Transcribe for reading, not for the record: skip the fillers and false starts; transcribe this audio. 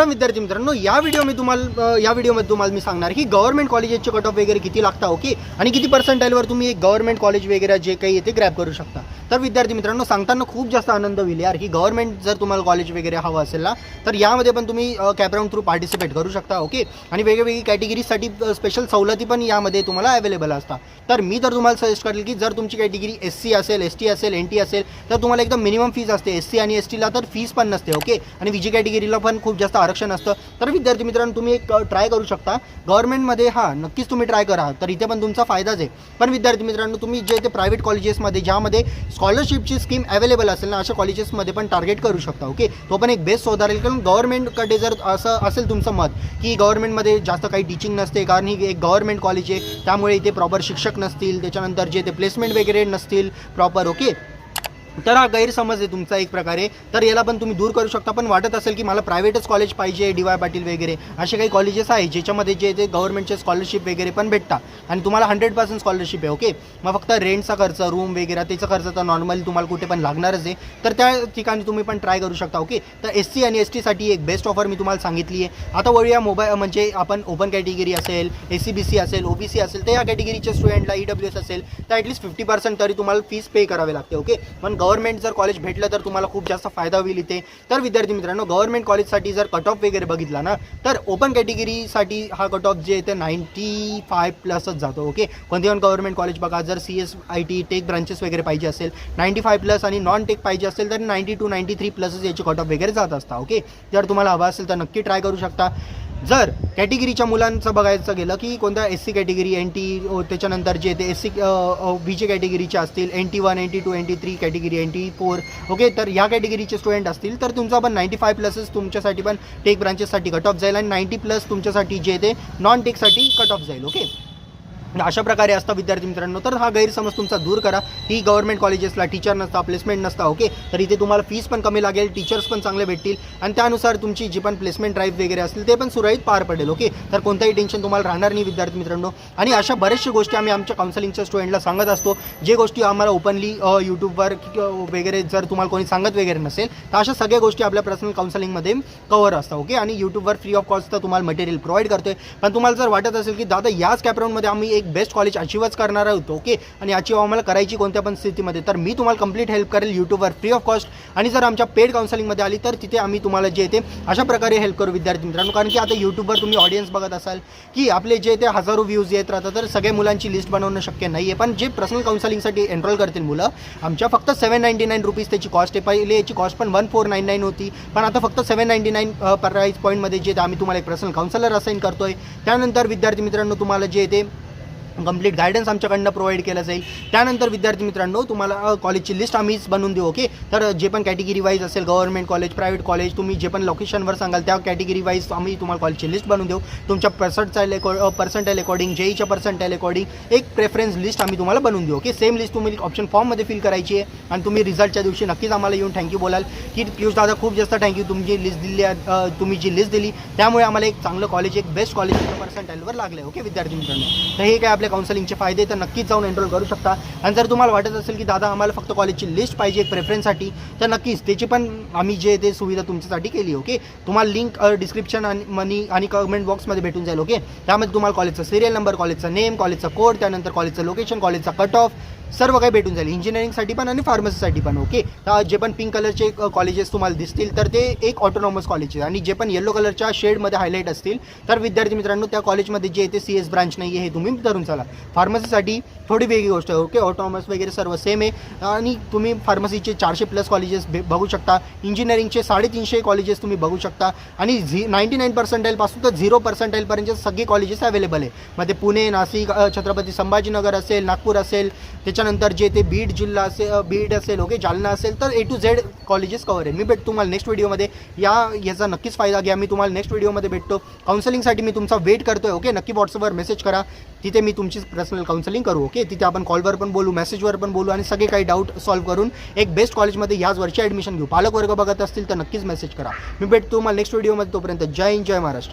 विद्यार्थी मित्रांनो, या व्हिडिओमध्ये तुम्हाला मी सांगणार की गव्हर्नमेंट कॉलेजेसचे कट ऑफ वगैरे किती लागतात, ओके, आणि किती पर्सेंटाईलवर तुम्ही एक गव्हर्नमेंट कॉलेज वगैरे जे काही येते ग्रॅब करू शकता. तर विद्यार्थी मित्रांनो, सांगताना खूप जास्त आनंद होईल यार की गव्हर्नमेंट जर तुम्हाला कॉलेज वगैरे हवं असेल ना, तर यामध्ये पण तुम्ही कॅपराऊंड थ्रू पार्टिसिपेट करू शकता, ओके, आणि वेगवेगळी कॅटेगरीसाठी स्पेशल सवलती पण यामध्ये तुम्हाला अवेलेबल असतात. तर मी तर तुम्हाला सजेस्ट करेल की जर तुमची कॅटेगरी SC असेल, ST असेल, NT असेल, तर तुम्हाला एकदम मिनिमम फीज असते. SC आणि STला तर फीस पण नसते, ओके, आणि VG कॅटेगरीला पण खूप जास्त आरक्षण असतं. तर विद्यार्थी मित्रांनो, तुम्ही एक ट्राय करू शकता गव्हर्नमेंटमध्ये. हां, नक्कीच तुम्ही ट्राय करा, तर इथे पण तुमचा फायदाच आहे. पण विद्यार्थी मित्रांनो, तुम्ही जे ते प्रायव्हेट कॉलेजेसमध्ये ज्यामध्ये स्कॉलरशिपची स्कीम अवेलेबल असेल ना, अशा कॉलेजेसमध्ये पण टार्गेट करू शकता, ओके. तो पण एक बेस्ट सुधारेल. कारण गव्हर्नमेंटकडे जर असं असेल तुमचं मत की गव्हर्नमेंटमध्ये जास्त काही टीचिंग नसते, कारण ही एक गव्हर्नमेंट कॉलेज आहे, त्यामुळे इथे प्रॉपर शिक्षक नसतील, त्याच्यानंतर जे ते प्लेसमेंट वगैरे नसतील प्रॉपर, ओके, तर हा गैरसमज आहे तुमचा एक प्रकारे. तर याला पण तुम्ही दूर करू शकता. पण वाटत असेल की मला प्रायव्हेटच कॉलेज पाहिजे, DY पाटील वगैरे असे काही कॉलेजेस आहे ज्याच्यामध्ये जे ते गव्हर्नमेंटचे स्कॉलरशिप वगैरे पण भेटतात आणि तुम्हाला 100% स्कॉलरशिप आहे, ओके. मग फक्त रेंटचा खर्च, रूम वगैरे त्याचा खर्च तर नॉर्मली तुम्हाला कुठे पण लागणारच आहे, तर त्या ठिकाणी तुम्ही पण ट्राय करू शकता, ओके. तर SC आणि STसाठी एक बेस्ट ऑफर मी तुम्हाला सांगितली आहे. आता वळूया म्हणजे आपण ओपन कॅटेगरी असेल, SC BC असेल, OBC असेल, तर या कॅटेगरीच्या स्टुडंटला EWS असेल तर ॲटलीस्ट 50% तरी तुम्हाला फीस पे करावे लागते, ओके. पण गव्हर्नमेंट जर कॉलेज भेटलं तर तुम्हाला खूप जास्त फायदा होईल इथे. तर विद्यार्थी मित्रांनो, गव्हर्नमेंट कॉलेजसाठी जर कट ऑफ वगैरे बघितला ना, तर ओपन कॅटेगरीसाठी हा कट ऑफ जे ते 95+ जातो, ओके. कोणते पण गव्हर्नमेंट कॉलेज बघा, जर CS IT टेक ब्रांचेस वगैरे पाहिजे असेल 95+, आणि नॉन टेक पाहिजे असेल तर 92 93+ याचे कट ऑफ वगैरे जात असतात, ओके. जर तुम्हाला हवा असेल तर नक्की ट्राय करू शकता. जर कॅटेगरीच्या मुलांचं बघायचं गेलं की कोणत्या SC कॅटेगरी, NT, त्याच्यानंतर जे ते SC VG कॅटेगरीचे असतील, NT1, NT2, NT3 category, NT4, okay, तर या कॅटेगरीचे स्टुडंट असतील तर तुमचा पण 95+ तुमच्यासाठी पण टेक ब्रांचेससाठी कट ऑफ जाईल आणि 90+ तुमच्यासाठी जे ते नॉन टेकसाठी कट ऑफ जाईल, ओके. अशा प्रकारे असतं विद्यार्थी मित्रांनो. तर हा गैरसमज तुमचा दूर करा की गव्हर्नमेंट कॉलेजेसला टीचर नसता, प्लेसमेंट नसता, ओके. तर इथे तुम्हाला फीस पण कमी लागेल, टीचर्स पण चांगले भेटतील आणि त्यानुसार तुमची जी पण प्लेसमेंट ड्राईव्ह वगैरे असतील ते पण सुरळीत पार पडेल, ओके. तर कोणताही टेन्शन तुम्हाला राहणार नाही विद्यार्थी मित्रांनो. आणि अशा बऱ्याचशा गोष्टी आम्ही आमच्या काउन्सिलिंगच्या स्टुडंटला सांगत असतो, जे गोष्टी आम्हाला ओपनली यूट्यूबवर वगैरे जर तुम्हाला कोणी सांगत वगैरे नसेल तर अशा सगळ्या गोष्टी आपल्या पर्सनल काउन्सिलिंगमध्ये कव्हर असतात, ओके. आणि यूट्यूबवर फ्री ऑफ कॉस्ट तुम्हाला मटेरियल प्रोव्हाइड करतोय. पण तुम्हाला जर वाटत असेल की दादा याच कॅपराऊंडमध्ये आम्ही एक बेस्ट कॉलेज अचीवच करणार आहोत, ओके, आणि अचीव आम्हाला करायची कोणत्या पण स्थितीमध्ये, तर मी तुम्हाला कंप्लीट हेल्प करेल यूट्यूबवर फ्री ऑफ कॉस्ट. आणि जर आमच्या पेड काउन्सिलिंगमध्ये आली तर तिथे आम्ही तुम्हाला जे ते अशा प्रकारे हेल्प करू विद्यार्थी मित्रांनो. कारण की आता यूट्यूबवर तुम्ही ऑडियन्स बघत असाल की आपले जे ते हजारो व्ह्यूज येत राहतात, तर सगळ्या मुलांची लिस्ट बनवणं शक्य नाही आहे. पण जे पर्सनल काउन्सिलिंगसाठी एनरोल करतील मुलं, आमच्या फक्त 799 रुपीज त्याची कॉस्ट आहे. पहिले याची कॉस्ट पण 1499 होती, पण आता फक्त 799 प्राईस पॉईंटमध्ये जे आम्ही तुम्हाला एक पर्सनल काउन्सिलर असाइन करतोय. त्यानंतर विद्यार्थी मित्रांनो, तुम्हाला जे ते कंप्लीट गायडन्स आमच्याकडनं प्रोव्हाइड केलं जाईल. त्यानंतर विद्यार्थी मित्रांनो, तुम्हाला कॉलेजची लिस्ट आम्हीच बनवून देऊ, ओके. तर जे पण कॅटेगरी वाईज असेल, गव्हर्नमेंट कॉलेज, प्रायव्हेट कॉलेज, तुम्ही जे पण लोकेशनवर सांगाल त्या कॅटेगरी वाईज आम्ही तुम्हाला कॉलेजची लिस्ट बनवून देऊ. तुमच्या पर्सेंटाईल अकॉर्डिंग, JEEच्या पर्सेंटाईल अकॉर्डिंग एक प्रेफरन्स लिस्ट आम्ही तुम्हाला बनवून देऊ, ओके. सेम लिस्ट तुम्ही ऑप्शन फॉर्ममध्ये फिल करायची आहे आणि तुम्ही रिझल्टच्या दिवशी नक्कीच आम्हाला येऊन थँक्यू बोलाल की पियुष दादा खूप जास्त थँक्यू, तुमची लिस्ट दिली, तुम्ही जी लिस्ट दिली त्यामुळे आम्हाला एक चांगलं कॉलेज, एक बेस्ट कॉलेज पर्सेंटाईलवर लागलं, ओके विद्यार्थी मित्रांनो. तर हे काय आपल्या काउन्सिलिंगचे फायदे, तर नक्कीच जाऊन एनरोल करू शकता. आणि जर तुम्हाला वाटत असेल की दादा आम्हाला फक्त कॉलेजची लिस्ट पाहिजे एक प्रेफरन्ससाठी, तर नक्कीच त्याची पण आम्ही जे ते सुविधा तुमच्यासाठी केली, ओके. तुम्हाला लिंक डिस्क्रिप्शन आणि कमेंट बॉक्समध्ये भेटून जाईल, ओके. त्यामध्ये तुम्हाला कॉलेजचा सिरियल नंबर, कॉलेजचा नेम, कॉलेजचा कोड, त्यानंतर कॉलेजचं लोकेशन, कॉलेजचा कट ऑफ सर्व काही भेटून जाईल. इंजिनिअरिंगसाठी पण आणि फार्मसीसाठी पण, ओके. तर जे पण पिंक कलरचे कॉलेजेस तुम्हाला दिसतील तर ते एक ऑटोनॉमस कॉलेज आहे. आणि जे पण येलो कलरच्या शेडमध्ये हायलाईट असतील तर विद्यार्थी मित्रांनो, त्या कॉलेजमध्ये जे ते CS ब्रांच नाही आहे हे तुम्ही धरून चला. फार्मसीसाठी थोडी वेगळी गोष्ट आहे, ओके. ऑटोनॉमस वगैरे सर्व सेम आहे आणि तुम्ही फार्मसीचे 400+ कॉलेजेस बघू शकता. इंजिनिअरिंगचे 350 कॉलेजेस तुम्ही बघू शकता. आणि 99% तर 0% सगळे कॉलेजेस अवेलेबल आहे. मग ते पुणे, नाशिक, छत्रपती संभाजीनगर असेल, नागपूर असेल, त्याच्यानंतर जे ते बीड असेल, ओके, जालना असेल, तर A to Z colleges cover आहे. मी भेटतो तुम्हाला नेक्स्ट व्हिडिओमध्ये. याचा नक्कीच फायदा घ्या. मी तुम्हाला नेक्स्ट व्हिडिओमध्ये भेटतो. काउन्सिलिंगसाठी मी तुमचा वेट करतोय, ओके. नक्की व्हॉट्सअपवर मेसेज करा, तिथे मी तुमची पर्सनल काउन्सिलिंग करू, ओके. तिथे आपण कॉलवर पण बोलू, मेसेजवर पण बोलू आणि सगळे काही डाऊट सॉल्व्ह करून एक बेस्ट कॉलेजमध्ये याच वर्षी ॲडमिशन घेऊ. पालक वर्ग बघत असतील तर नक्कीच मेसेज करा. मी भेटतो तुम्हाला नेक्स्ट व्हिडिओमध्ये. तोपर्यंत जय हिंद, जय महाराष्ट्र.